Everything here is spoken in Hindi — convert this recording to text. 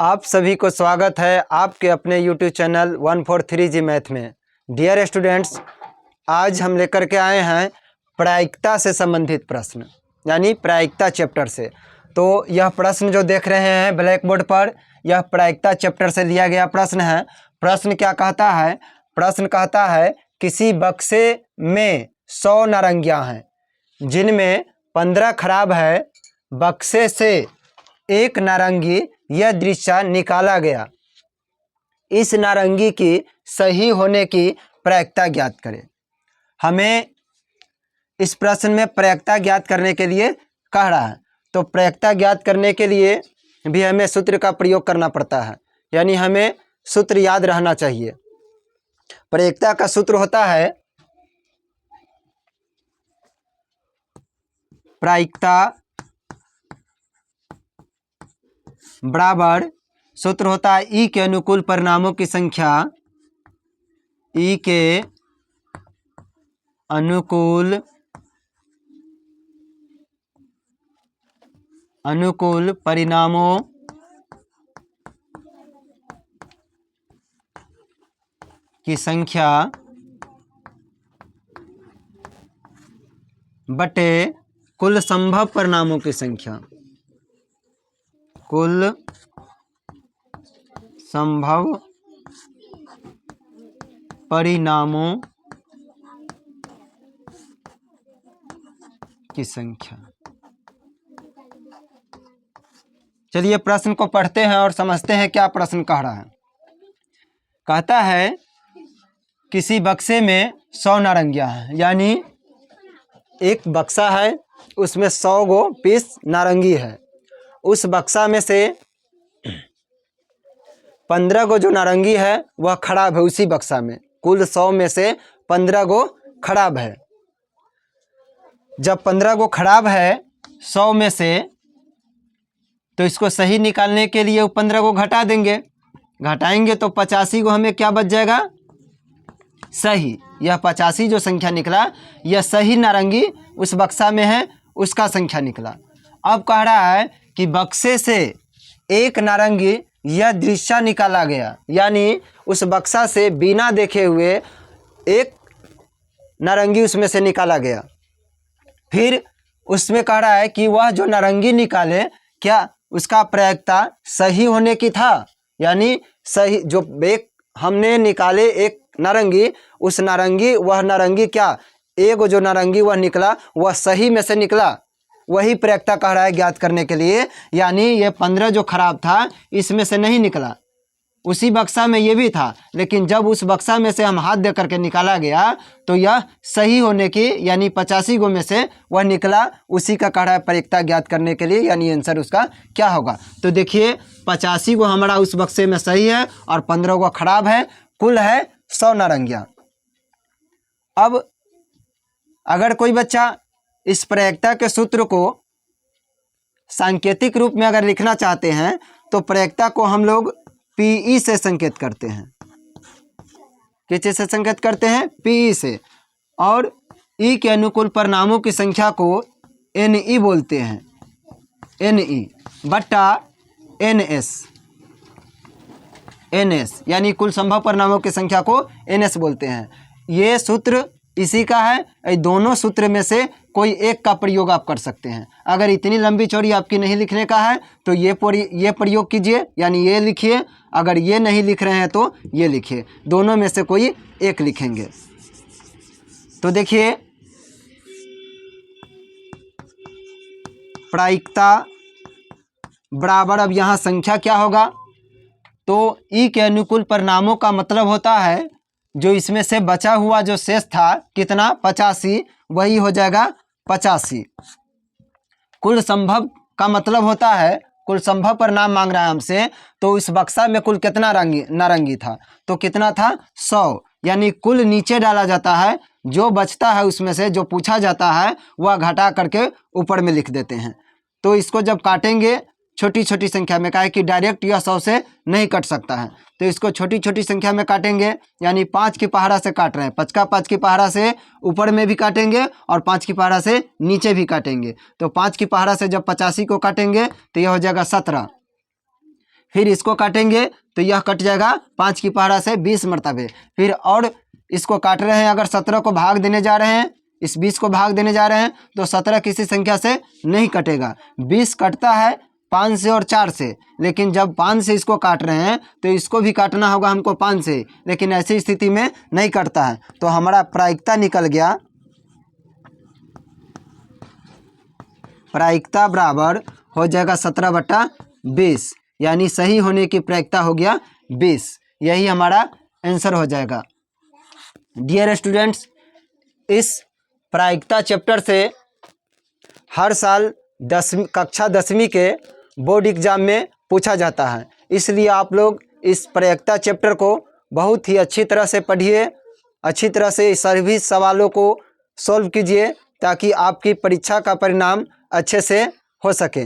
आप सभी को स्वागत है आपके अपने YouTube चैनल 143G मैथ में। डियर स्टूडेंट्स, आज हम लेकर के आए हैं प्रायिकता से संबंधित प्रश्न, यानी प्रायिकता चैप्टर से। तो यह प्रश्न जो देख रहे हैं ब्लैक बोर्ड पर, यह प्रायिकता चैप्टर से दिया गया प्रश्न है। प्रश्न क्या कहता है? प्रश्न कहता है किसी बक्से में 100 नारंगियाँ हैं जिनमें 15 खराब है। बक्से से एक नारंगी यह दृश्य निकाला गया। इस नारंगी की सही होने की प्रायिकता ज्ञात करें। हमें इस प्रश्न में प्रायिकता ज्ञात करने के लिए कह रहा है। तो प्रायिकता ज्ञात करने के लिए भी हमें सूत्र का प्रयोग करना पड़ता है, यानी हमें सूत्र याद रहना चाहिए। प्रायिकता का सूत्र होता है प्रायिकता बराबर, सूत्र होता है ई के अनुकूल परिणामों की संख्या, ई के अनुकूल परिणामों की संख्या बटे कुल संभव परिणामों की संख्या। कुल संभव परिणामों की संख्या। चलिए प्रश्न को पढ़ते हैं और समझते हैं क्या प्रश्न कह रहा है। कहता है किसी बक्से में 100 नारंगियां हैं, यानी एक बक्सा है, उसमें 100 गो पीस नारंगी है। उस बक्सा में से 15 गो जो नारंगी है वह खराब है। उसी बक्सा में कुल 100 में से 15 गो खराब है। जब 15 गो खराब है 100 में से, तो इसको सही निकालने के लिए वो 15 गो घटा देंगे। घटाएंगे तो 85 गो हमें क्या बच जाएगा? सही। यह 85 जो संख्या निकला, यह सही नारंगी उस बक्सा में है, उसका संख्या निकला। अब कह रहा है कि बक्से से एक नारंगी यह दृश्य निकाला गया, यानी उस बक्सा से बिना देखे हुए एक नारंगी उसमें से निकाला गया। फिर उसमें कह रहा है कि वह जो नारंगी निकाले, क्या उसका प्रायिकता सही होने की था, यानी सही जो एक हमने निकाले एक नारंगी, उस नारंगी वह नारंगी क्या एक जो नारंगी वह निकला वह सही में से निकला। वही प्रायिकता कह रहा है ज्ञात करने के लिए, यानी ये 15 जो खराब था इसमें से नहीं निकला। उसी बक्सा में ये भी था, लेकिन जब उस बक्सा में से हम हाथ दे करके निकाला गया तो यह सही होने की, यानी 85 गो में से वह निकला। उसी का कह रहा है प्रायिकता ज्ञात करने के लिए, यानी आंसर उसका क्या होगा। तो देखिए 85 गो हमारा उस बक्से में सही है और 15 गो खराब है। कुल है 100 नारंगियाँ। अब अगर कोई बच्चा इस प्रायिकता के सूत्र को सांकेतिक रूप में अगर लिखना चाहते हैं तो प्रायिकता को हम लोग पीई से संकेत करते हैं। किस चीज से संकेत करते हैं? पीई से। और ई के अनुकूल परिणामों की संख्या को एनई बोलते हैं। एनई बट्टा एनएस, यानी कुल संभव परिणामों की संख्या को एनएस बोलते हैं। ये सूत्र इसी का है। ये दोनों सूत्र में से कोई एक का प्रयोग आप कर सकते हैं। अगर इतनी लंबी चौड़ी आपकी नहीं लिखने का है तो ये प्रयोग कीजिए, यानी ये लिखिए। अगर ये नहीं लिख रहे हैं तो ये लिखिए। दोनों में से कोई एक लिखेंगे। तो देखिए प्रायिकता बराबर, अब यहाँ संख्या क्या होगा? तो ई के अनुकूल परिणामों का मतलब होता है जो इसमें से बचा हुआ जो शेष था कितना? 85, वही हो जाएगा 85। कुल संभव का मतलब होता है, कुल संभव परिणाम मांग रहा है हमसे, तो इस बक्सा में कुल कितना नारंगी था? तो कितना था? 100। यानी कुल नीचे डाला जाता है, जो बचता है उसमें से जो पूछा जाता है वह घटा करके ऊपर में लिख देते हैं। तो इसको जब काटेंगे छोटी छोटी संख्या में, काहे कि डायरेक्ट यह 100 से नहीं कट सकता है, तो इसको छोटी छोटी संख्या में काटेंगे। यानी 5 की पहाड़ा से काट रहे हैं, 5 की पहाड़ा से ऊपर में भी काटेंगे और 5 की पहाड़ा से नीचे भी काटेंगे। तो 5 की पहाड़ा से जब 85 को काटेंगे तो यह हो जाएगा 17। फिर इसको काटेंगे तो यह कट जाएगा 5 की पहाड़ा से 20 मरतबे। फिर और इसको काट रहे हैं, अगर 17 को भाग देने जा रहे हैं, इस 20 को भाग देने जा रहे हैं तो 17 किसी संख्या से नहीं कटेगा। 20 कटता है 5 से और 4 से, लेकिन जब 5 से इसको काट रहे हैं तो इसको भी काटना होगा हमको 5 से, लेकिन ऐसी स्थिति में नहीं कटता है। तो हमारा प्रायिकता निकल गया, प्रायिकता बराबर हो जाएगा 17/20, यानी सही होने की प्रायिकता हो गया 20। यही हमारा आंसर हो जाएगा। डियर स्टूडेंट्स, इस प्रायिकता चैप्टर से हर साल कक्षा 10वीं के बोर्ड एग्जाम में पूछा जाता है, इसलिए आप लोग इस प्रायिकता चैप्टर को बहुत ही अच्छी तरह से पढ़िए, अच्छी तरह से सभी सवालों को सॉल्व कीजिए ताकि आपकी परीक्षा का परिणाम अच्छे से हो सके।